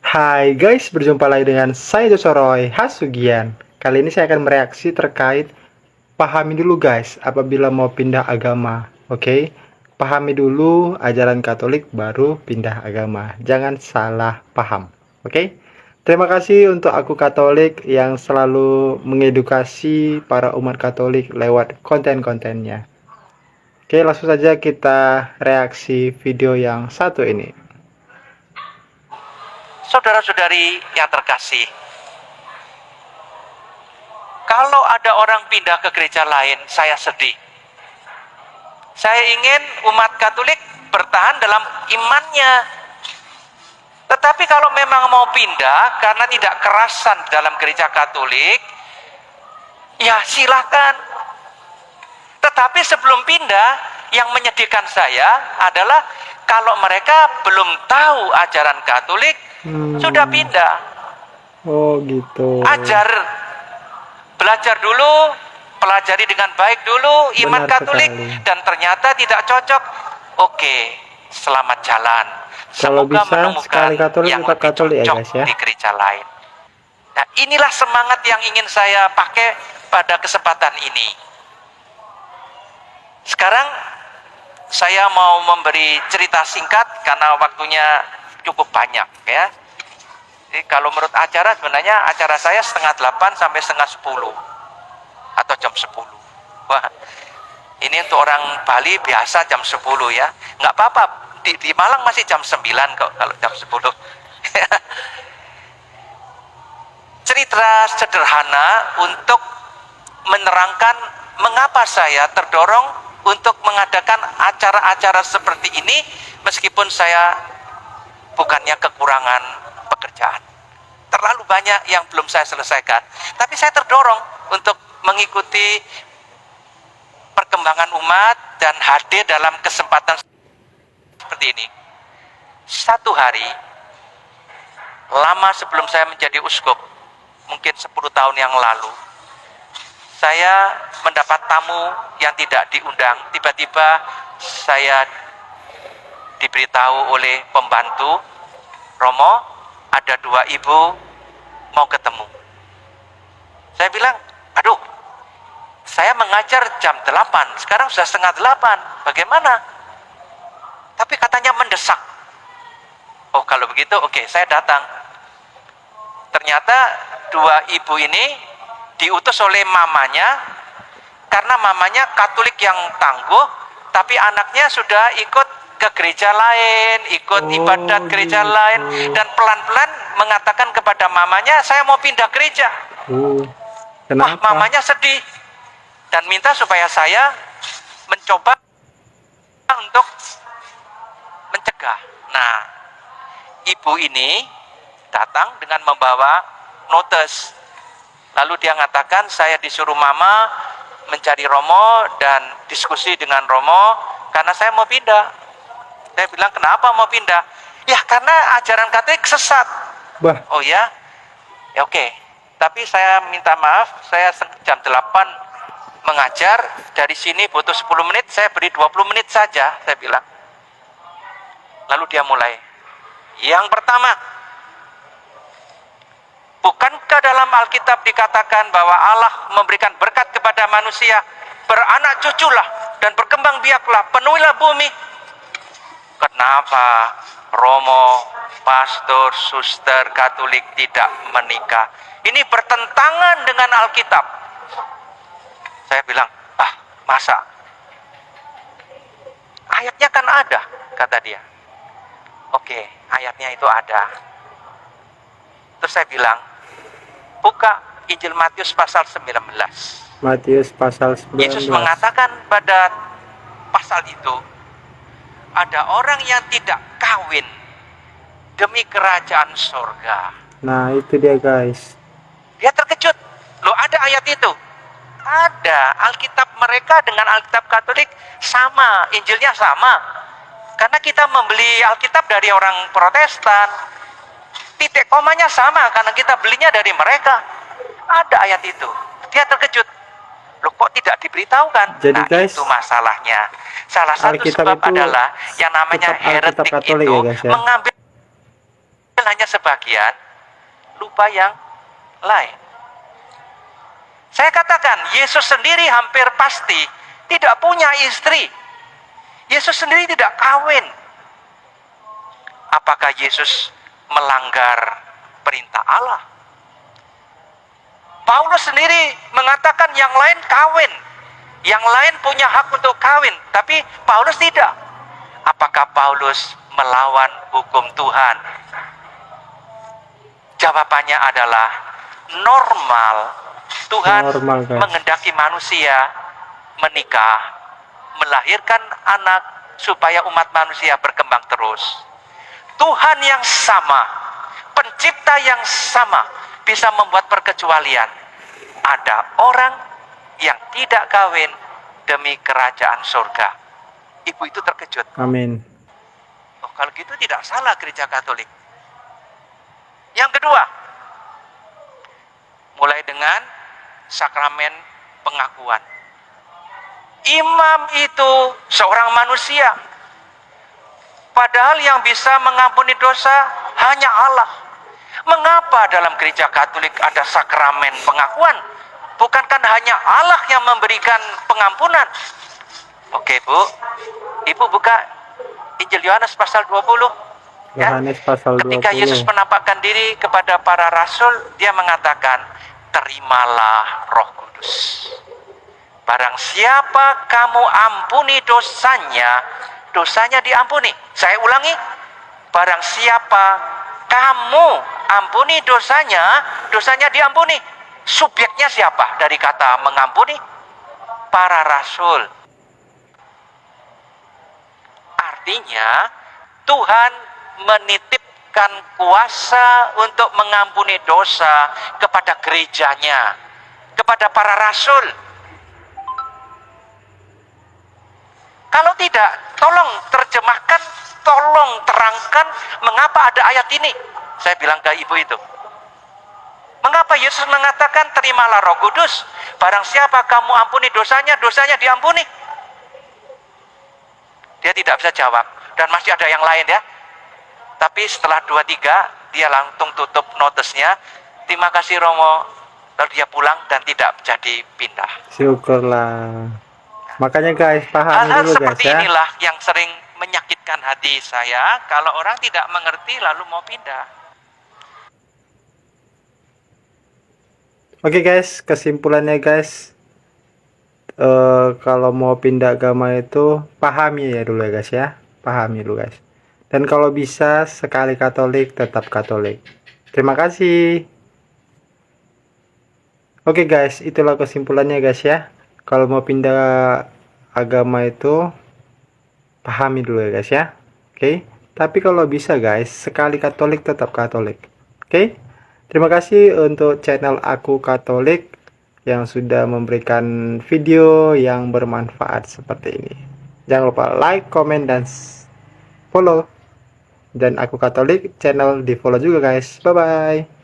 Hai guys, berjumpa lagi dengan saya Josoroy Hasugian. Kali ini saya akan mereaksi terkait pahami dulu guys apabila mau pindah agama. Oke, pahami dulu ajaran Katolik baru pindah agama. Jangan salah paham. Oke. Terima kasih untuk aku Katolik yang selalu mengedukasi para umat Katolik lewat konten-kontennya. Oke, langsung saja kita reaksi video yang satu ini. Saudara-saudari yang terkasih, kalau ada orang pindah ke gereja lain, saya sedih. Saya ingin umat Katolik bertahan dalam imannya. Tetapi kalau memang mau pindah karena tidak kerasan dalam gereja Katolik, ya silakan. Tetapi sebelum pindah, yang menyedihkan saya adalah kalau mereka belum tahu ajaran Katolik, sudah pindah. Oh gitu. Belajar dulu, pelajari dengan baik dulu iman Benar Katolik, sekali. dan ternyata tidak cocok. Oke, selamat jalan. Kalau Semoga bisa menemukan sekali Katolik yang tetap lebih Katolik ya cocok guys ya. di gereja lain. Nah, inilah semangat yang ingin saya pakai pada kesempatan ini. Sekarang saya mau memberi cerita singkat karena waktunya cukup banyak ya. Jadi kalau menurut acara, sebenarnya acara saya 7:30 sampai 9:30 atau jam 10. Wah, ini untuk orang Bali biasa jam 10 ya. Nggak apa-apa, di Malang masih jam 9 kok kalau jam 10. Cerita sederhana untuk menerangkan mengapa saya terdorong untuk mengadakan acara-acara seperti ini meskipun saya bukannya kekurangan pekerjaan. Terlalu banyak yang belum saya selesaikan. Tapi saya terdorong untuk mengikuti perkembangan umat dan hadir dalam kesempatan seperti ini. Satu hari, lama sebelum saya menjadi uskup, mungkin 10 tahun yang lalu, saya mendapat tamu yang tidak diundang. Tiba-tiba saya diberitahu oleh pembantu, Romo, ada 2 ibu mau ketemu. Saya bilang, aduh, saya mengajar jam 8, sekarang sudah 7:30, bagaimana? Tapi katanya mendesak. Oh, kalau begitu, oke, saya datang. Ternyata 2 ibu ini diutus oleh mamanya, karena mamanya Katolik yang tangguh, tapi anaknya sudah ikut ke gereja lain, ikut ibadat gereja lain, dan pelan-pelan mengatakan kepada mamanya, saya mau pindah gereja. Wah, Kenapa? mamanya sedih dan minta supaya saya mencoba untuk mencegah. Nah, ibu ini datang dengan membawa notes. Lalu dia mengatakan, saya disuruh mama mencari Romo dan diskusi dengan Romo karena saya mau pindah. Saya bilang, kenapa mau pindah? Ya karena ajaran Katolik sesat. Bah. Oh ya? Ya oke. Tapi saya minta maaf, saya jam 8 mengajar, dari sini butuh 10 menit, saya beri 20 menit saja, saya bilang. Lalu dia mulai. Yang pertama, bukankah dalam Alkitab dikatakan bahwa Allah memberikan berkat kepada manusia, beranak cuculah dan berkembang biaklah, penuhilah bumi. Kenapa Romo, pastor, suster Katolik tidak menikah? Ini bertentangan dengan Alkitab. Saya bilang, masa? Ayatnya kan ada, kata dia. Oke, ayatnya itu ada. Terus saya bilang, buka Injil Matius pasal 19. Matius pasal 19. Yesus mengatakan pada pasal itu, ada orang yang tidak kawin demi kerajaan surga. Nah, itu dia guys. Dia terkejut. Loh, ada ayat itu? Ada. Alkitab mereka dengan Alkitab Katolik sama, Injilnya sama. Karena kita membeli Alkitab dari orang Protestan, titik komanya sama karena kita belinya dari mereka. Ada ayat itu. Dia terkejut. Loh, kok tidak diberitahukan? Jadi nah, guys, itu masalahnya. Salah satu Alkitab sebab itu adalah yang namanya tetap Alkitab heretik Katolik itu ya guys ya. mengambil hanya sebagian, lupa yang lain. Saya katakan, Yesus sendiri hampir pasti tidak punya istri. Yesus sendiri tidak kawin. Apakah Yesus melanggar perintah Allah? Paulus sendiri mengatakan yang lain kawin, yang lain punya hak untuk kawin, tapi Paulus tidak. Apakah Paulus melawan hukum Tuhan? Jawabannya adalah normal. Tuhan Normal, guys. menghendaki manusia menikah, melahirkan anak supaya umat manusia berkembang terus. Tuhan yang sama, pencipta yang sama, bisa membuat perkecualian. Ada orang yang tidak kawin demi kerajaan surga. Ibu itu terkejut. Amin. Oh, kalau gitu tidak salah gereja Katolik. Yang kedua, mulai dengan sakramen pengakuan. Imam itu seorang manusia. Padahal yang bisa mengampuni dosa hanya Allah. Mengapa dalam gereja Katolik ada sakramen pengakuan? Bukankah hanya Allah yang memberikan pengampunan? Oke, Bu. Ibu buka Injil Yohanes pasal 20. Ya. Yohanes pasal 20. Ketika Yesus menampakkan diri kepada para rasul, dia mengatakan, terimalah Roh Kudus. Barang siapa kamu ampuni dosanya, dosanya diampuni. Saya ulangi, barang siapa kamu ampuni dosanya, dosanya diampuni. Subjeknya siapa dari kata mengampuni? Para rasul. Artinya Tuhan menitipkan kuasa untuk mengampuni dosa kepada gerejanya, kepada para rasul. Kalau tidak, tolong terjemahkan, tolong terangkan mengapa ada ayat ini. Saya bilang ke ibu itu, mengapa Yesus mengatakan terimalah Roh Kudus? Barang siapa kamu ampuni dosanya, dosanya diampuni. Dia tidak bisa jawab, dan masih ada yang lain ya. Tapi setelah 2-3 dia langsung tutup notesnya. Terima kasih Romo. Lalu dia pulang dan tidak jadi pindah. Syukurlah. Makanya guys, pahami Hal-hal dulu guys seperti ya. inilah yang sering menyakitkan hati saya. Kalau orang tidak mengerti lalu mau pindah. Oke guys, kesimpulannya guys, kalau mau pindah agama itu pahami ya dulu ya guys ya. Pahami dulu guys. Dan kalau bisa sekali Katolik tetap Katolik. Terima kasih. Oke guys, itulah kesimpulannya guys ya. Kalau mau pindah agama itu pahami dulu ya guys ya. Oke. Tapi kalau bisa guys, sekali Katolik tetap Katolik. Oke. Terima kasih untuk channel Aku Katolik yang sudah memberikan video yang bermanfaat seperti ini. Jangan lupa like, comment, dan follow. Dan Aku Katolik channel di follow juga guys. Bye bye.